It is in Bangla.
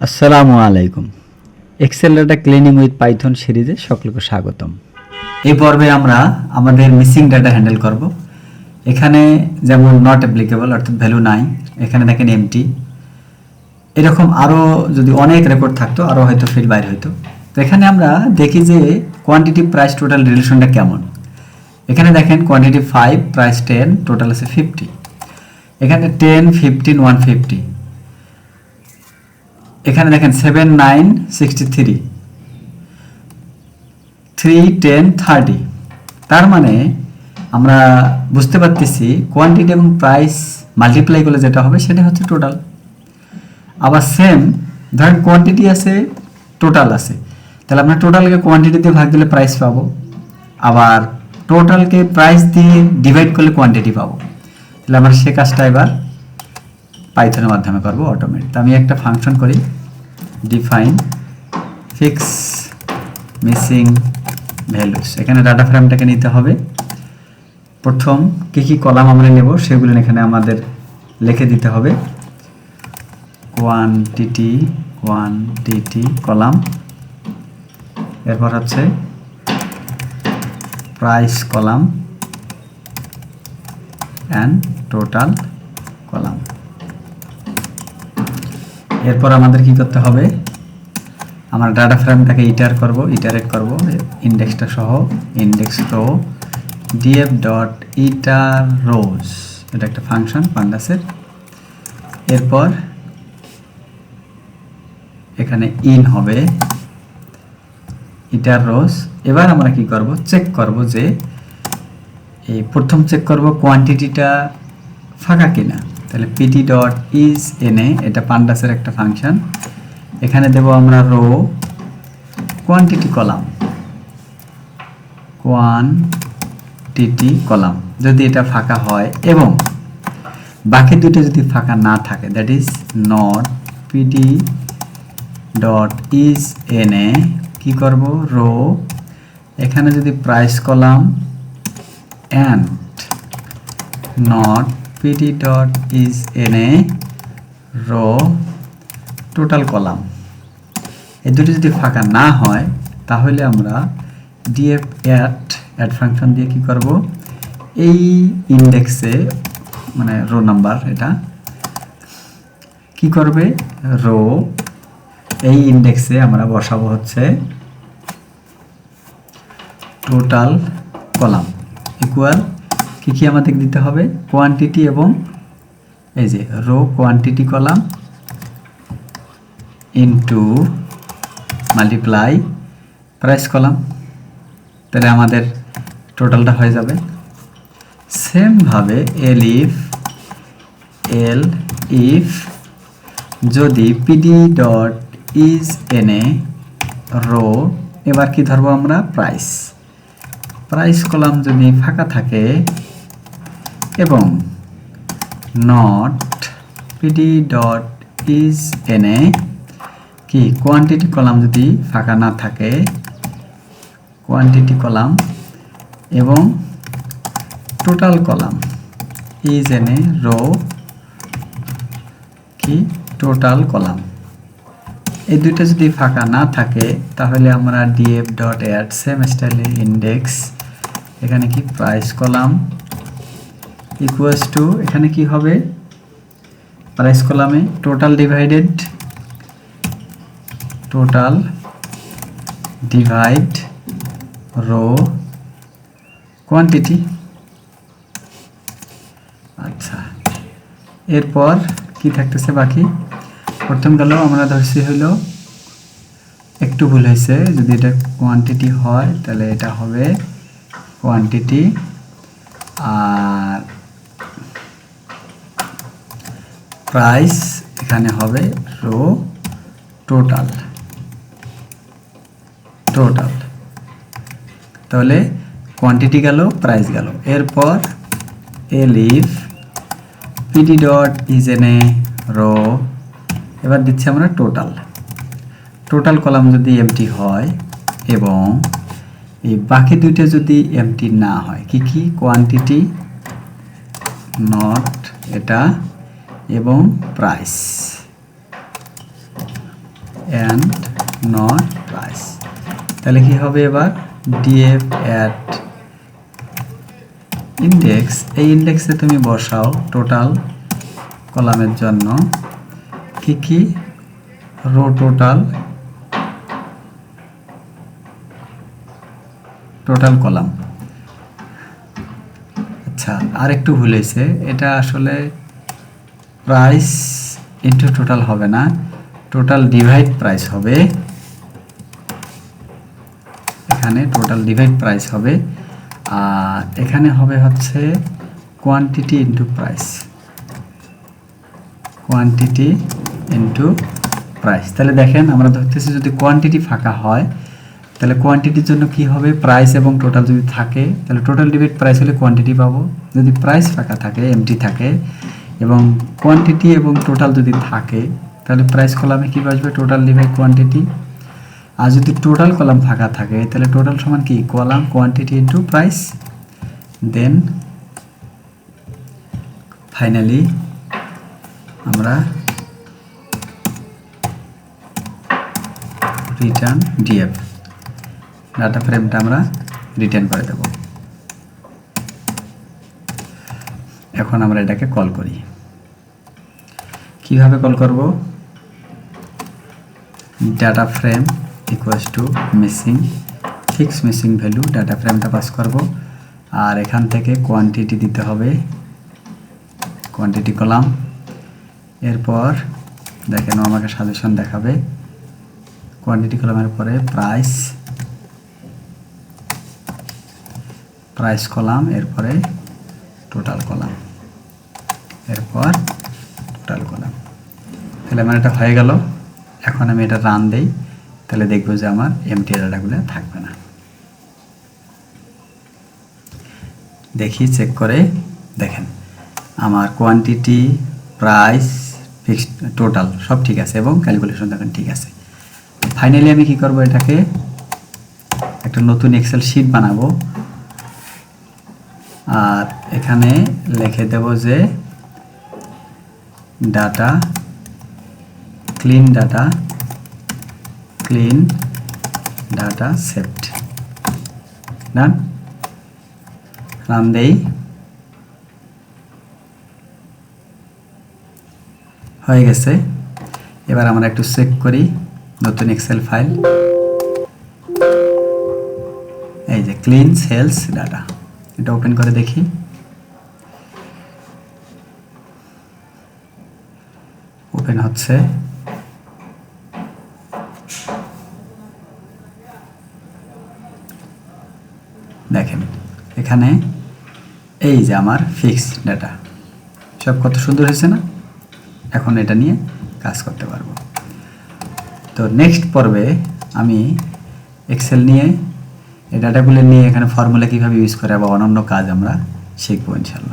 আসসালামু আলাইকুম। Excel data cleaning with Python সিরিজে সকলকে স্বাগতম। এই পর্বে আমরা আমাদের মিসিং ডাটা হ্যান্ডেল করব। এখানে যেমন নট অ্যাপ্লিকেবল অর্থাৎ ভ্যালু নাই, এখানে দেখেন এমটি, এরকম আরও যদি অনেক রেকর্ড থাকতো আরও হয়তো ফিল্ড বাইর হইতো। তো এখানে আমরা দেখি যে কোয়ান্টিটি প্রাইস টোটাল রিলেশনটা কেমন। এখানে দেখেন কোয়ান্টিটি 5, প্রাইস 10, টোটাল আছে 50। এখানে 10, 15, 150। এখানে দেখেন 7, 9, 63, 3, 10, 30। তার মানে আমরা বুঝতে পারতেছি কোয়ান্টিটি এবং প্রাইস মাল্টিপ্লাই করলে যেটা হবে সেটা হচ্ছে টোটাল। আবার সেম ধরেন কোয়ান্টিটি আছে, টোটাল আছে, তাহলে আমরা টোটালকে কোয়ান্টিটি দিয়ে ভাগ দিলে প্রাইস পাবো, আবার টোটালকে প্রাইস দিয়ে ডিভাইড করলে কোয়ান্টিটি পাবো। তাহলে আমরা সে কাজটা এবার পাইথনের মাধ্যমে করবো অটোমেট। তো আমি একটা ফাংশন করি, ডিফাইন ফিক্স মিসিং ভ্যালুস। এখানে ডাটা ফ্রেমটাকে নিতে হবে। প্রথম কী কী কলাম আমরা নেব সেগুলো এখানে আমাদের লিখে দিতে হবে। কোয়ান্টিটি কলাম, এরপর হচ্ছে price column and total column. এরপর আমাদের কি করতে হবে, আমরা ডাটা ফ্রেমটাকে ইটারেট করব ইন্ডেক্সটা সহ, ইন্ডেক্স রো ডিএফ ডট ইটার রোজ, এটা একটা ফাংশন পান্ডাসের। এরপর এখানে ইন হবে ইটার রোজ। এবার আমরা কি করব, চেক করব যে এই প্রথম চেক করব কোয়ান্টিটিটা ফাঁকা কিনা। তাহলে পিটি ডট ইজ এনে, এটা পান্ডাসের একটা ফাংশন। এখানে দেব আমরা রো কোয়ান্টিটি কলাম যদি এটা ফাঁকা হয় এবং বাকি দুটো যদি ফাঁকা না থাকে, that is not PD dot is NA কি করব, রো এখানে যদি price column and not PD dot is এনে রো টোটাল কলাম, এই দুটো যদি ফাঁকা না হয় তাহলে আমরা ডিএফ অ্যাড ফাংশন দিয়ে কি করব, এই ইন্ডেক্সে মানে রো নাম্বার এটা কি করবে, রো এই ইন্ডেক্সে আমরা বসাবো হচ্ছে টোটাল কলাম ইকুয়াল কি কি আমাদের দিতে হবে, কোয়ান্টিটি এবং এই যে row quantity column into multiply price column, তাহলে আমাদের টোটালটা হয়ে যাবে। সেমভাবে এল ইফ যদি পিডি ডট ইজ এনে রো, এবার কি ধরবো আমরা, প্রাইস কলাম যদি ফাঁকা থাকে এবং not PD dot is NA কি কোয়ান্টিটি কলাম যদি ফাঁকা না থাকে, কোয়ান্টিটি কলাম এবং টোটাল কলাম ইজ এনে রো কি টোটাল কলাম, এই দুইটা যদি ফাঁকা না থাকে তাহলে আমরা ডিএফ ডট অ্যাড সেম স্টাইলে ইন্ডেক্স, এখানে কি প্রাইস কলাম ইকুয়ালস টু, এখানে কি হবে, প্রাইস কলামে টোটাল ডিভাইড রো কোয়ান্টিটি। আচ্ছা, এরপর কি থাকতেছে বাকি, প্রথম গেল আমরা ধরছি হলো একটু ভুল হয়েছে, যদি এটা কোয়ান্টিটি হয় তাহলে এটা হবে কোয়ান্টিটি আর প্রাইস এখানে হবে রো টোটাল, তাহলে কোয়ান্টিটি গেল, প্রাইস গেল। এরপর এলিফ পিডি ডট ইজ এনে রো, এবার দিচ্ছি আমরা টোটাল কলাম যদি এমটি হয় এবং এই বাকি দুইটা যদি এমটি না হয়, কি কি, কোয়ান্টিটি নট এটা এবং প্রাইস, অ্যান্ড নট প্রাইস। তাহলে কি হবে এবার ডিএফ অ্যাট ইন্ডেক্স, এই ইন্ডেক্সে তুমি বসাও টোটাল কলামের জন্য কি কি, রো টোটাল কলাম। আচ্ছা, আর একটু ভুল হয়েছে, এটা আসলে প্রাইস ইনটু টোটাল হবে না, টোটাল ডিভাইড প্রাইস হবে। এখানে টোটাল ডিভাইড প্রাইস হবে, আর এখানে হবে হচ্ছে quantity into price, quantity into price. তাহলে দেখেন আমরা ধরতেছি যদি কোয়ান্টিটি ফাঁকা হয় তাহলে কোয়ান্টিটির জন্য কি হবে, প্রাইস এবং টোটাল যদি থাকে তাহলে টোটাল ডিভাইড প্রাইস হলে কোয়ান্টিটি পাবো। যদি প্রাইস ফাঁকা থাকে, এমটি থাকে, এবং কোয়ান্টিটি এবং টোটাল যদি থাকে তাহলে প্রাইস কলামে কি বসবে, টোটাল ডিভাইড কোয়ান্টিটি। আর যদি টোটাল কলাম ফাঁকা থাকে তাহলে টোটাল সমান কি, column quantity into price. Then finally আমরা রিটার্ন ডিএফ, ডাটা ফ্রেমটা আমরা রিটার্ন করে দেব। এখন আমরা এটাকে কল করি। কিভাবে কল করব, data frame equals to missing, fix missing value, data ফ্রেমটা পাস করব, আর এখান থেকে কোয়ান্টিটি দিতে হবে, কোয়ান্টিটি কলাম। এরপর দেখেন আমাকে সাজেশন দেখাবে, কোয়ান্টিটি কলামের পরে প্রাইস, প্রাইস কলাম, এরপরে টোটাল কলাম, এরপর টোটাল কলাম। তাহলে আমার এটা হয়ে গেল। এখন আমি এটা রান দেই, তাহলে দেখবো যে আমার এমটি ডাটাগুলো থাকবে না। দেখি চেক করে, দেখেন আমার কোয়ান্টিটি, প্রাইস, ফিক্সড, টোটাল সব ঠিক আছে এবং ক্যালকুলেশন দেখেন ঠিক আছে। ফাইনালি আমি কি করব, এটাকে একটা নতুন এক্সেল শিট বানাবো, আর এখানে লিখে দেব যে ডাটা ক্লিন ডাটা সেট। ডান, রান দেই, হয়ে গেছে। এবার আমরা একটু চেক করি নতুন এক্সেল ফাইল, এই যে ক্লিন সেলস ডাটা, এটা ওপেন করে দেখি। ওপেন হচ্ছে, দেখেন এখানে এই যে আমার ফিক্স ডাটা, সব কত সুন্দর হয়েছে না। এখন এটা নিয়ে কাজ করতে পারবো। তো নেক্সট পর্বে আমি এক্সেল নিয়ে এই ডাটাগুলো নিয়ে এখানে ফর্মুলা কীভাবে ইউজ করে বা অন্যান্য কাজ আমরা শিখবো ইনশাল্লাহ।